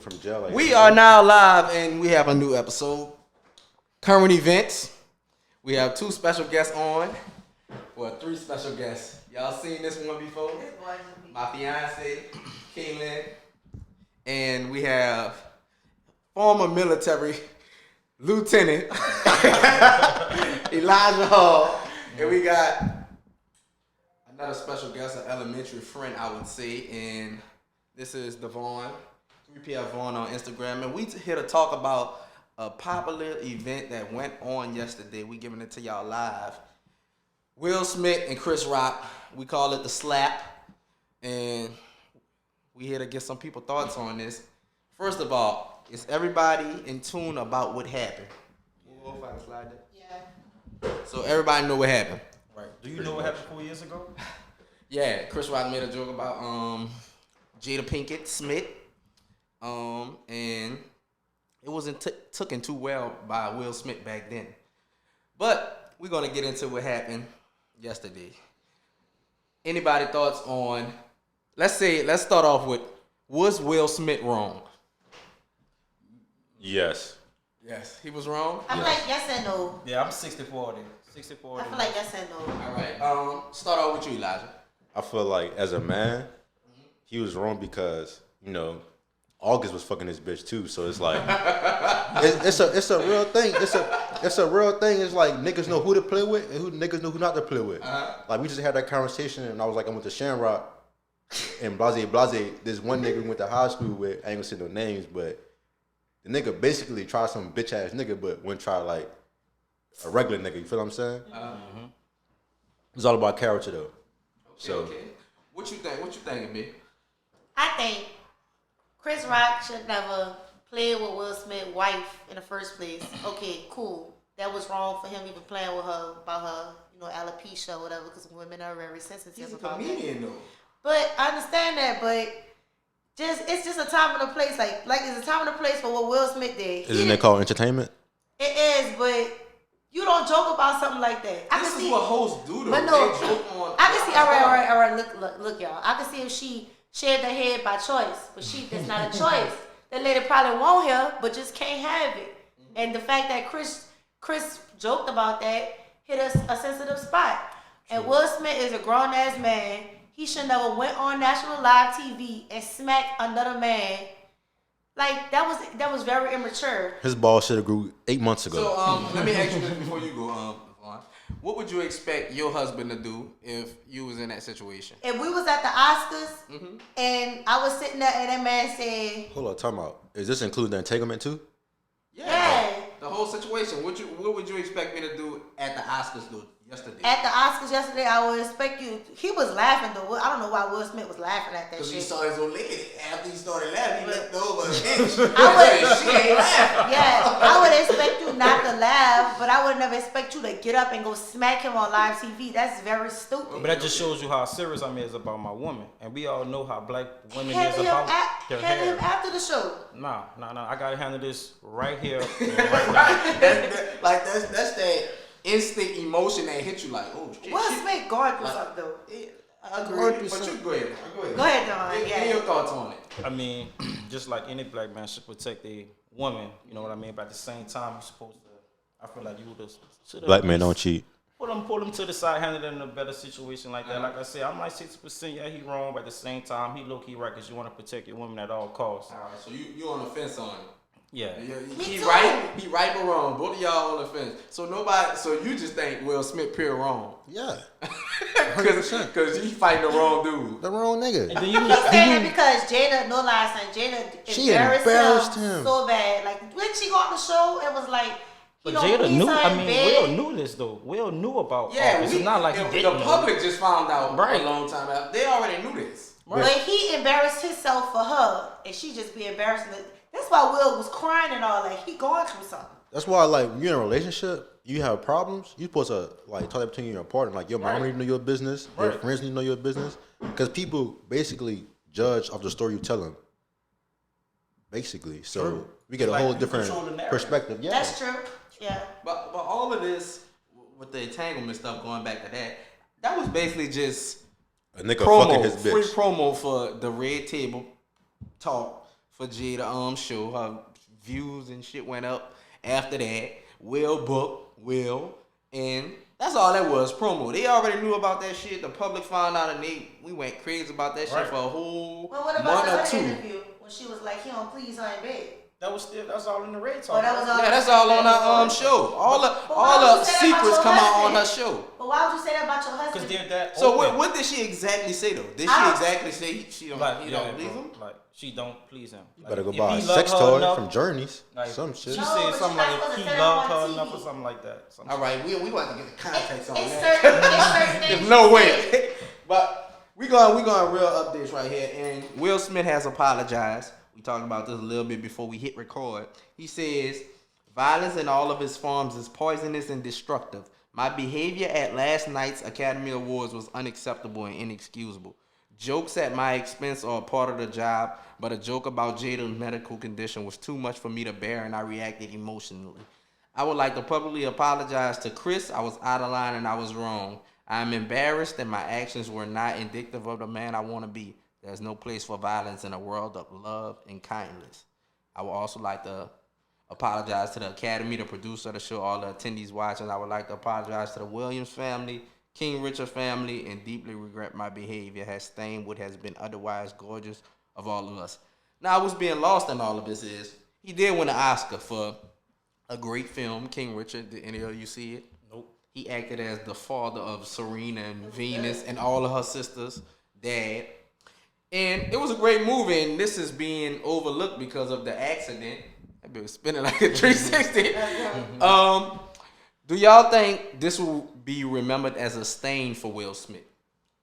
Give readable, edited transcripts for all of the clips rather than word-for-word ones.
From jail. Like, We are now live and we have a new episode. Current events. We have two special guests on. Well, three special guests. Y'all seen this one before? My fiance, Kaylin. And we have former military lieutenant Elijah Hall. And we got another special guest, an elementary friend, I would say. And this is Devon. 3PF Vaughn on Instagram, and we here to talk about a popular event that went on yesterday. We giving it to y'all live. Will Smith and Chris Rock. We call it the slap, and we here to get some people thoughts on this. First of all, is everybody in tune about what happened? We'll find a slide there. Yeah. So everybody know what happened. Right. Do you know what happened 4 years ago? Yeah, Chris Rock made a joke about Jada Pinkett Smith. And it wasn't taken too well by Will Smith back then. But we're gonna get into what happened yesterday. Anybody thoughts on? Let's start off with: was Will Smith wrong? yes. Yes, he was wrong. I feel like yes and no. Yeah, I'm 60-40. 60-40. I feel like yes and no. All right. Start off with you, Elijah. I feel like as a man, he was wrong because August was fucking his bitch too. So it's like it's a real thing. It's a real thing. It's like niggas know who to play with and who niggas know who not to play with. Like we just had that conversation and I was like, I went to Shamrock and blase. This one nigga we went to high school with. I ain't gonna say no names, but the nigga basically tried some bitch ass nigga, but wouldn't try like a regular nigga. You feel what I'm saying? It's all about character though. Okay. What you think? What you thinking, B? I think Chris Rock should never play with Will Smith's wife in the first place. Okay, cool. That was wrong for him even playing with her about her, alopecia or whatever, because women are very sensitive He's a about comedian that. though. But I understand that, but it's just a time and a place. Like it's a time and a place for what Will Smith did. Isn't it called entertainment? It is, but you don't joke about something like that. This is what hosts do though. But no, They joke on. I can see. All right. Look, y'all. I can see if she shaved her head by choice, but that's not a choice. That lady probably want her, but just can't have it. And the fact that Chris joked about that hit us a sensitive spot. And Will Smith is a grown ass man. He should never went on national live TV and smacked another man. Like that was very immature. His ball should have grew 8 months ago. So let me ask you this before you go, Vaughn. What would you expect your husband to do if you was in that situation? If we was at the Oscars and I was sitting there and that man said, Hold on, time out. Is this including the entanglement too? Yeah. The whole situation. What would you expect me to do at the Oscars yesterday? At the Oscars yesterday, I would expect you. He was laughing though. I don't know why Will Smith was laughing at that Because shit. he saw his old lady. After he started laughing, he looked over and she ain't laughing. Yeah, I would expect you not to laugh, but I would never expect you to get up and go smack him on live TV. That's very stupid. But that just shows you how serious I is about my woman. And we all know how black women Handle is him, about their handle him hair. after the show. Nah. I gotta handle this right here. Right now. That's that instant emotion that hit you like, oh shit. Will Smith going through something though. I agree. But you go ahead. Go ahead, Don. Get your thoughts on it. I mean, just like any black man should protect a woman, you know what I mean? But at the same time, you're supposed to, I feel like you would have. Black men don't cheat. Pull them to the side, handle them in a better situation like that. Like I said, I'm like 60%, yeah, he wrong, but at the same time, he low-key right because you want to protect your woman at all costs. All right, so you on the fence on it. Yeah. He right or wrong. Both of y'all on the fence. So you just think Will Smith pure wrong. Yeah. Because he fighting the wrong dude. The wrong nigga. And then He's saying that because Jada, no lie, son, She Jada embarrassed him him so bad. Like when she got on the show, it was like But Jada knew. I mean, Will knew this though. Will knew about. Yeah, all this. It's not like he didn't the know. public just found out Right. a long time out. They already knew this. Right. But he embarrassed himself for her, and she just be embarrassed. That's why Will was crying and all that. He going through something. That's why, like, when you're in a relationship, you have problems, you're supposed to, like, talk between you and your partner. Like, your mom need to know your business. Your friends need to know your business. Because people basically judge off the story you tell them. Basically. So, we get a whole different perspective. Yeah. That's true. Yeah. But all of this, with the entanglement stuff, going back to that was basically just a nigga fucking his free bitch. promo for the Red Table Talk for Jada show. Her views and shit went up after that. Will booked Will, and that's all that was, promo. They already knew about that shit. The public found out, and we went crazy about that shit for a whole month or two. Interview when she was like, he don't please her in bed? That's all in the red talk. That's all on her show. All the secrets come out on her show. But why would you say that about your husband? Because they're that. So what did she exactly say though? Did she exactly say she don't please him? Like she don't please him. You better go buy a sex toy from Journeys. Like, some shit. She said something like if he loved her enough or something like that. All right, we want to get the context on that. There's no way. But we going real updates right here, and Will Smith has apologized. We talked about this a little bit before we hit record. He says, violence in all of its forms is poisonous and destructive. My behavior at last night's Academy Awards was unacceptable and inexcusable. Jokes at my expense are a part of the job, but a joke about Jada's medical condition was too much for me to bear, and I reacted emotionally. I would like to publicly apologize to Chris. I was out of line and I was wrong. I am embarrassed and my actions were not indicative of the man I want to be. There's no place for violence in a world of love and kindness. I would also like to apologize to the Academy, the producer of the show, all the attendees watching. I would like to apologize to the Williams family, King Richard family, and deeply regret my behavior has stained what has been otherwise gorgeous of all of us. Now, what's being lost in all of this is he did win an Oscar for a great film, King Richard. Did any of you see it? Nope. He acted as the father of Serena and Venus and all of her sisters' dad. And it was a great movie, and this is being overlooked because of the accident. That bitch was spinning like a 360. Do y'all think this will be remembered as a stain for Will Smith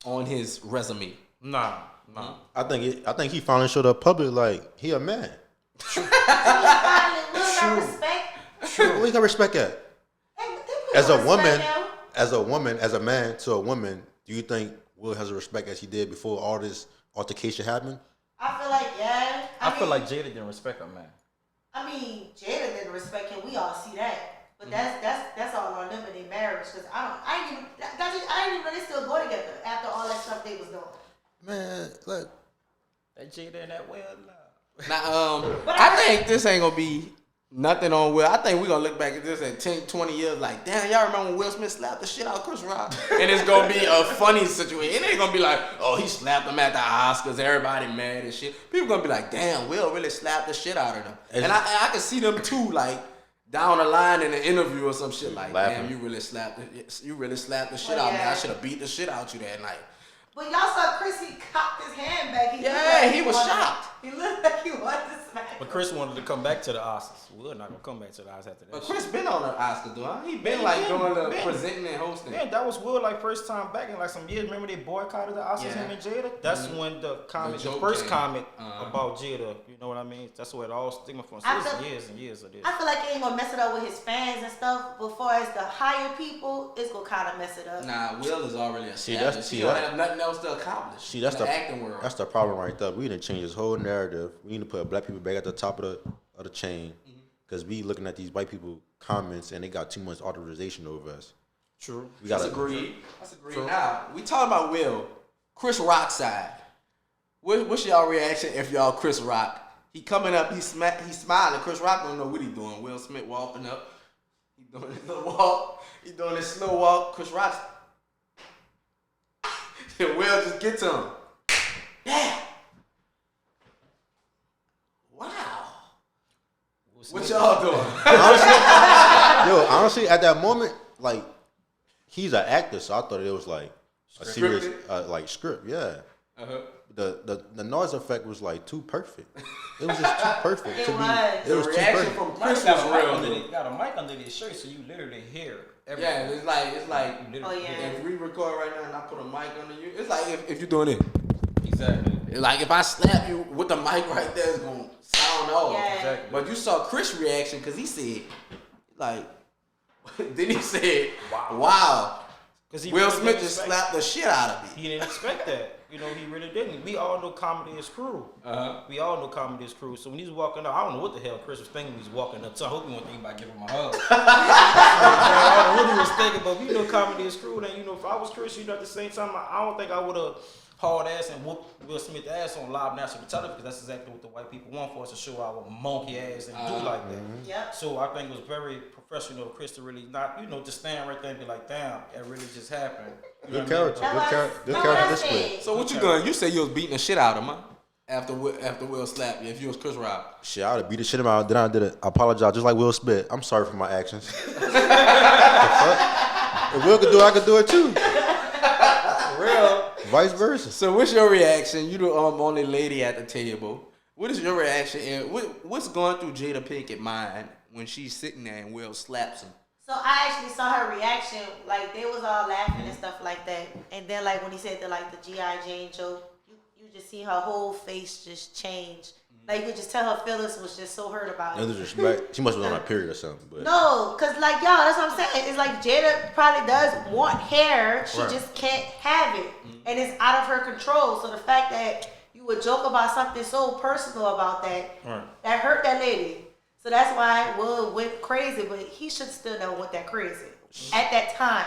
on his resume? Nah. I think he finally showed up public like he a man. True. True. We can respect that. As a woman, as a man to a woman, do you think Will has a respect as he did before all this altercation happened? I feel like, yeah. I feel like Jada didn't respect her man. I mean, Jada didn't respect him. We all see that. But that's all on them in their marriage. Because I didn't even know they still go together after all that stuff they was doing. Man, look. That Jada and that Will. Now, I think this ain't gonna be nothing on Will. I think we're gonna look back at this in 10, 20 years like, damn, y'all remember when Will Smith slapped the shit out of Chris Rock? And it's gonna be a funny situation. It ain't gonna be like, oh, he slapped him at the Oscars, everybody mad and shit. People gonna be like, damn, Will really slapped the shit out of them. And I can see them too, like, down the line in an interview or some shit like, damn, you really slapped the shit out of me. I should have beat the shit out you that night. But y'all saw Chris, he cocked his hand back. He was shocked. He looked like he wanted to smack. But Chris wanted to come back to the Oscars. We're not gonna come back to the Oscars after that. But Chris been on the Oscars, though. Huh? He been doing the presenting and hosting. Man, that was Will like first time back in like some years. Remember they boycotted the Oscars, him and Jada? That's when the first comment about Jada, you know what I mean? That's where it all stigma from. So it's years and years of this. I feel like it ain't gonna mess it up with his fans and stuff. But far as the higher people, it's gonna kind of mess it up. Nah, Will is already established. He don't have nothing else to accomplish. See, that's the acting world. That's the problem right there. We need to change this whole narrative. We need to put black people back at the top of the chain, because we looking at these white people comments and they got too much authorization over us. True. That's agreed. Now we talking about Will, Chris Rock side. What's y'all reaction if y'all Chris Rock? He coming up, he smiling. Chris Rock don't know what he doing. Will Smith walking up, he doing his little walk. He doing his slow walk. Chris Rock. And Will just get to him. Yeah. Wow. What y'all doing? Honestly, at that moment, like, he's an actor, so I thought it was like a serious, like script. Yeah. The noise effect was like too perfect. It was just too perfect to be. It was too perfect. From Chris was real. Got a mic under his shirt, so you literally hear everything. Yeah, it's like. Oh yeah. If we record right now and I put a mic under you, it's like if you're doing it. Exactly. Like if I slap you with the mic right there, it's gonna sound off. Yeah. Exactly. But you saw Chris' reaction because he said, like, then he said, wow. Because Will Smith just slapped the shit out of me. He didn't expect that. You know, he really didn't. We all know comedy is cruel. We all know comedy is cruel. So when he's walking up, I don't know what the hell Chris was thinking when he was walking up. So I hope he wasn't thinking about giving him a hug. I don't know what he was thinking, but we know comedy is cruel. And, you know, if I was Chris, you know, at the same time, I don't think I would have Paul ass and whoop Will Smith ass on live national television because that's exactly what the white people want for us to show our monkey ass and do like that. Yep. So I think it was very professional of Chris to really not, just stand right there and be like, damn, it really just happened. Good character. Good character display. So what you doing? You say you was beating the shit out of him, huh? After Will slapped you, if you was Chris Rock. Shit, I would have beat the shit out. Then I did it. I apologize, just like Will Smith. I'm sorry for my actions. If Will could do it, I could do it too. For real. Vice versa. So what's your reaction? You the only lady at the table. What is your reaction? And what's going through Jada Pinkett's mind when she's sitting there and Will slaps him? So I actually saw her reaction. Like, they was all laughing and stuff like that. And then, like, when he said the G.I. Jane joke, you just see her whole face just change. Like, you could just tell her feelings was just so hurt about it. No disrespect. She must have been on a period or something. But No, because, like, y'all, that's what I'm saying. It's like Jada probably does want hair. She just can't have it. And it's out of her control. So the fact that you would joke about something so personal about that, that hurt that lady. So that's why Will went crazy, but he should still never went that crazy at that time.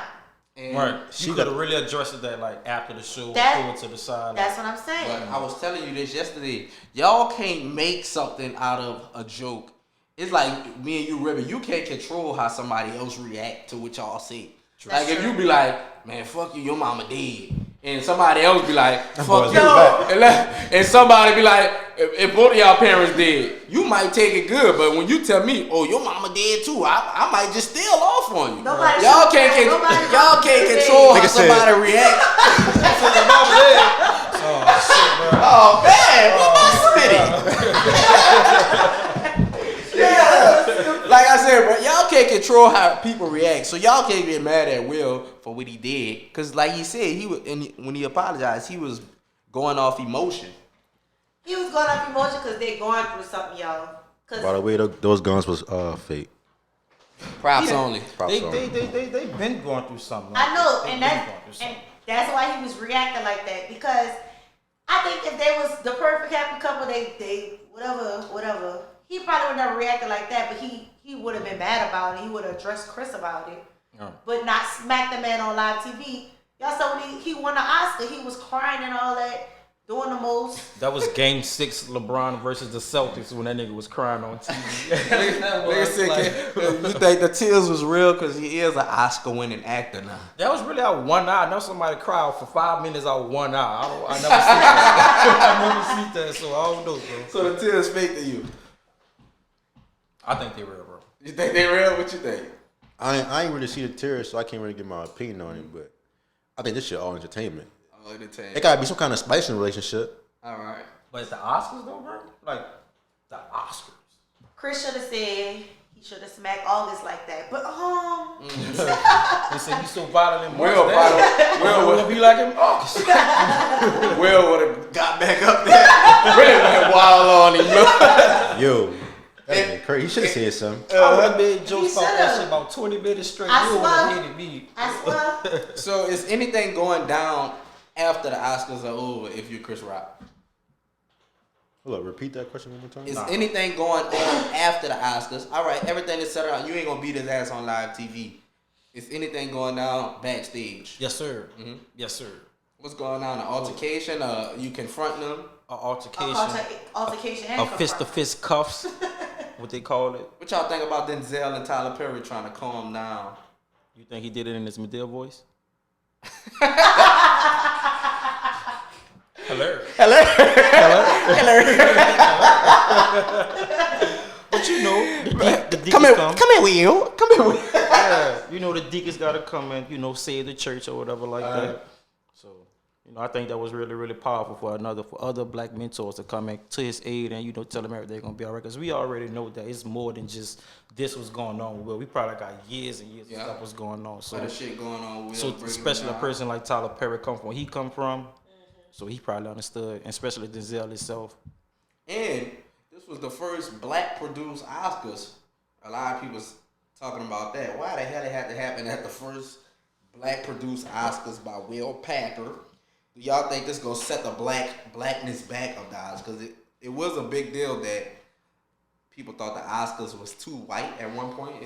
And She could have really addressed that like after the show, pull it to the side. That's what I'm saying. But I was telling you this yesterday. Y'all can't make something out of a joke. It's like me and you, Ribbon. You can't control how somebody else react to what y'all say. Like if you be like, man, fuck you, your mama dead. And somebody else be like, fuck you. And somebody be like, if both of y'all parents dead, you might take it good. But when you tell me, oh, your mama dead too, I might just steal off on you. Y'all can't control how somebody react. Oh man, what my city? Yeah. Like I said, bro, y'all can't control how people react, so y'all can't get mad at Will for what he did. Cause like he said, when he apologized, he was going off emotion. He was going off emotion because they going through something, y'all. By the way, those guns was fake. Props only. They been going through something. I know, and that's why he was reacting like that, because I think if they was the perfect happy couple, they whatever. He probably would never reacted like that, but he would have been mad about it. He would have addressed Chris about it, but not smack the man on live TV. Y'all saw when he won the Oscar, he was crying and all that, doing the most. That was Game 6, LeBron versus the Celtics, when that nigga was crying on TV. You think the tears was real because he is an Oscar-winning actor now? That was really out one eye. I know somebody cried for 5 minutes out one eye. I never see that. I never see that, so I don't know, bro. So the tears fake to you? I think they real, bro. You think they real? What you think? I ain't really see the tears, so I can't really give my opinion on it. But I think this shit all entertainment. All entertainment. It gotta be some kind of spice in the relationship. All right. But it's the Oscars though, bro. Like the Oscars. Chris should have said he should have smacked August like that, but They said he's so violent. Will would be like him. Will would have got back up there. Really went wild on him. Yo. That's crazy. He should have said something. I would have made jokes about that shit about 20 minutes straight. You would have hated me. I swear. So is anything going down after the Oscars are over if you're Chris Rock? Hold up, repeat that question one more time. Is anything going on after the Oscars? All right, everything is set around. You ain't gonna beat his ass on live TV. Is anything going down backstage? Yes, sir. Mm-hmm. Yes, sir. What's going on? An altercation? You confronting them? An altercation. Altercation and a fist-to-fist cuffs. What they call it. What y'all think about Denzel and Tyler Perry trying to calm down? You think he did it in his Madea voice? Hello. But you know, the deacons come here, Will. Yeah, you know the deacons gotta come and save the church or whatever like that. So I think that was really, really powerful for other black mentors to come in to his aid and tell him everything's gonna be alright. Because we already know that it's more than just this was going on. Well, we probably got years and years of stuff was going on. So shit going on. So especially a person like Tyler Perry come from where he come from, so he probably understood, and especially Denzel himself. And this was the first black produced Oscars. A lot of people talking about that. Why the hell it had to happen at the first black produced Oscars by Will Packer? Do y'all think this gonna set the blackness back of the Oscars? Because it was a big deal that people thought the Oscars was too white at one point.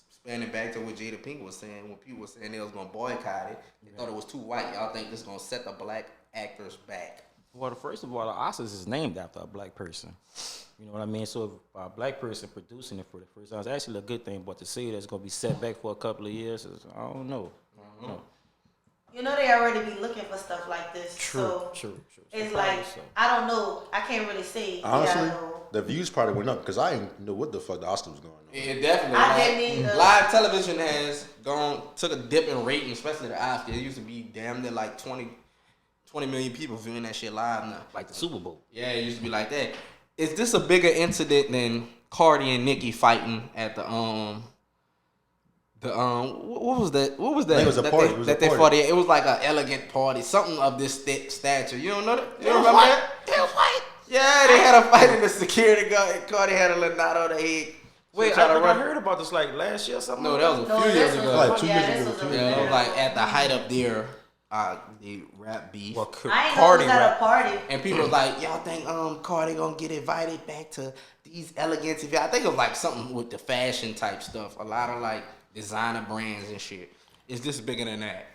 Spanning back to what Jada Pinkett was saying, when people were saying they was gonna boycott it, they thought it was too white. Y'all think this gonna set the black actors back? Well, first of all, the Oscars is named after a black person. You know what I mean? So if a black person producing it for the first time, it's actually a good thing. But to say that's going to be set back for a couple of years, I don't know. You know they already be looking for stuff like this. True. It's like, I don't know. I can't really say. Honestly, yeah, I know. the views probably went up because I didn't know what the fuck the Oscars was going on. It definitely. I didn't either. Live television has took a dip in rating, especially the Oscars. It used to be damn near like 20 million people viewing that shit live now. Like the Super Bowl. Yeah, it used to be like that. Is this a bigger incident than Cardi and Nicki fighting at the what was that? What was that? I think it was a that party. They, It was that a they party. fought at? It was like an elegant party, something of this stature. You don't know that? You don't remember that? They was white. Yeah, they had a fight in the security guard. And Cardi had a little knot on the head. Wait, Tried to I think I run- heard about this like last year or something. No, that was a No, few years this ago. was- Like 2 yeah, years this ago, was a 2 few years Yeah, it ago. was like at the height of the rap beef. Well, I ain't know it Cardi was at rap. a party. And people was like, y'all think Cardi gonna get invited back to these elegance events? I think it was like something with the fashion type stuff. A lot of like designer brands and shit. Is this bigger than that?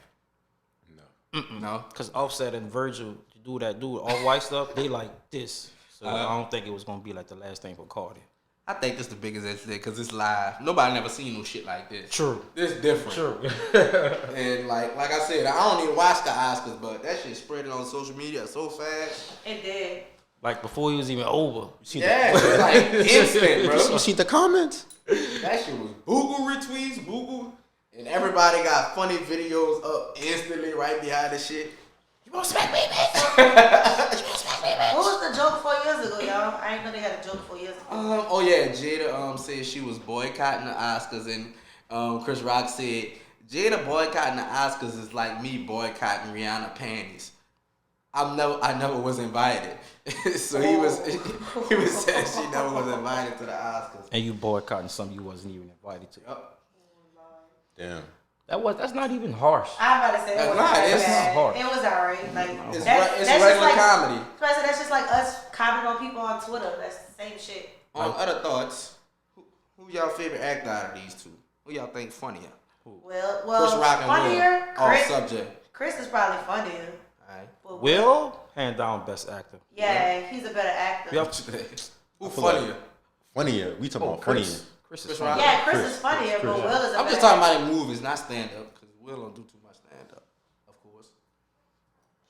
No. Because Offset and Virgil do all white stuff. They like this. So I don't think it was gonna be like the last thing for Cardi. I think this the biggest incident because it's live. Nobody never seen no shit like this. True. This different. True. And like I said, I don't even watch the Oscars, but that shit spread on social media so fast. It did. Like before he was even over. You seen Yeah, it's like instant, bro. You seen the comments? That shit was Google retweets, Google, and everybody got funny videos up instantly right behind the shit. You gonna smack me, bitch? What was the joke 4 years ago, y'all? I ain't know they had a joke 4 years ago. Oh yeah, Jada said she was boycotting the Oscars, and Chris Rock said Jada boycotting the Oscars is like me boycotting Rihanna panties. I never was invited, so he was saying she never was invited to the Oscars. And you boycotting something you wasn't even invited to. Damn. That's not even harsh. I'm about to say it was Nah, it's bad. hard. It was alright. Like It's that's just regular like, comedy. Especially that's just like us commenting on people on Twitter. That's the same shit. Other thoughts? Who y'all favorite actor out of these two? Who y'all think funnier? Well, Chris Rock and funnier. Will. Chris, Subject. Chris is probably funnier. Alright. But Will, hand down best actor. Yeah, he's a better actor. Yep. Who I feel like- funnier? Funnier. We talking about funnier. Chris Chris is Rock. funny. Yeah, Chris Chris, is funnier, Chris, but yeah. Will is a I'm better just talking actor. about in movies, not stand up, because Will don't do too much stand up, of course.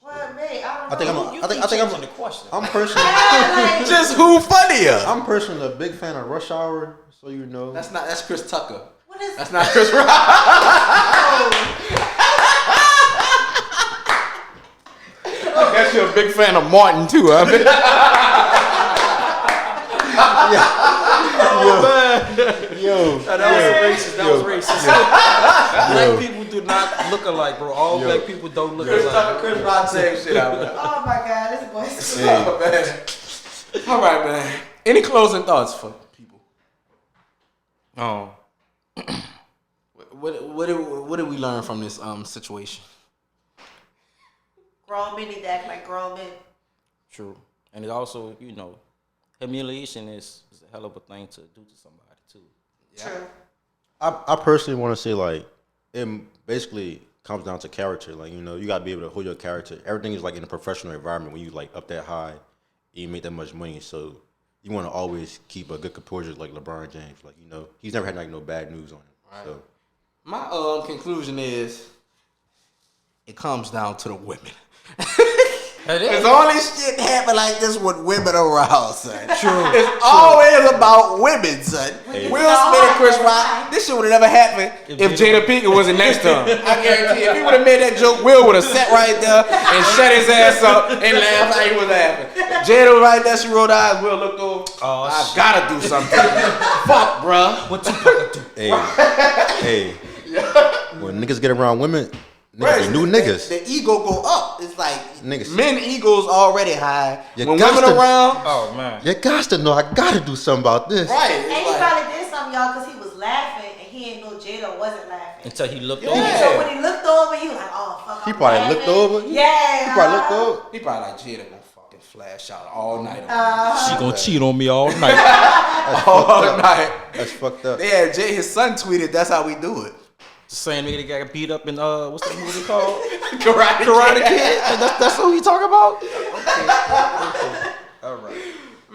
Well, mate, I don't I think know. I'm. I think I'm. the question. I'm personally. Yeah, like, Just who funnier? I'm personally a big fan of Rush Hour. So you know. That's Chris Tucker. what is That's not Chris Rock. I guess you're a big fan of Martin too, huh? Yo. That was racist. That was racist. Black people do not look alike, bro. All black people don't look Chris alike. Tucker, Chris Rock, same shit out there. Oh my God, this boy's Oh, man. All right, man. Any closing thoughts for people? What did we learn from this situation? grown men need to act like grown men. True. And it also, humiliation is a hell of a thing to do to somebody, too. True. I personally want to say like it basically comes down to character. Like you gotta be able to hold your character. Everything is like in a professional environment when you like up that high, and you make that much money. So you want to always keep a good composure, like LeBron James. Like he's never had like no bad news on him. Right. So My conclusion is it comes down to the women. It's only shit happen like this with women around, son. True. It's always about women, son. Hey. Will Smith and Chris Rock, this shit would have never happened if Jada Pinkett wasn't next to him. I guarantee you, if he would have made that joke, Will would have sat right there and shut his ass up and laughed like he was laughing. Jada was right there, she rolled eyes, Will looked over. Oh, I gotta do something. Fuck, bruh. What you gonna do? hey, when niggas get around women, niggas be new niggas. The ego go up. It's like Niggas. men egos already high. You When gots women to- around, Oh, man. You got to know I gotta do something about this. right? And It's he like, probably did something, y'all, because he was laughing and he didn't know Jada wasn't laughing. Until he looked Yeah. over. So when he looked over, he was like, oh, fuck. He I'm probably laughing. looked over. Yeah. He probably looked over. he probably like Jada gonna fucking flash out all night. She gonna cheat on me all night. All night. That's fucked up. Yeah, his son tweeted, "That's how we do it." The same nigga that got beat up in what's that movie called? Karate Kid. That's who you talk about? Okay. All right.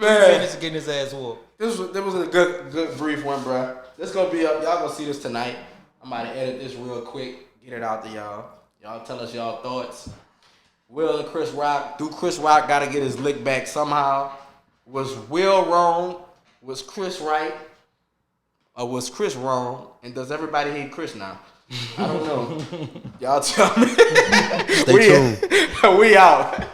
Man, Finished getting his ass whooped. This was a good brief one, bro. This gonna be up. Y'all gonna see this tonight. I'm about to edit this real quick, get it out to y'all. Y'all tell us y'all thoughts. Will and Chris Rock. Do Chris Rock gotta get his lick back somehow? Was Will wrong? Was Chris right? Or was Chris wrong? And does everybody hate Chris now? I don't know. Y'all tell me. Stay tuned. We out.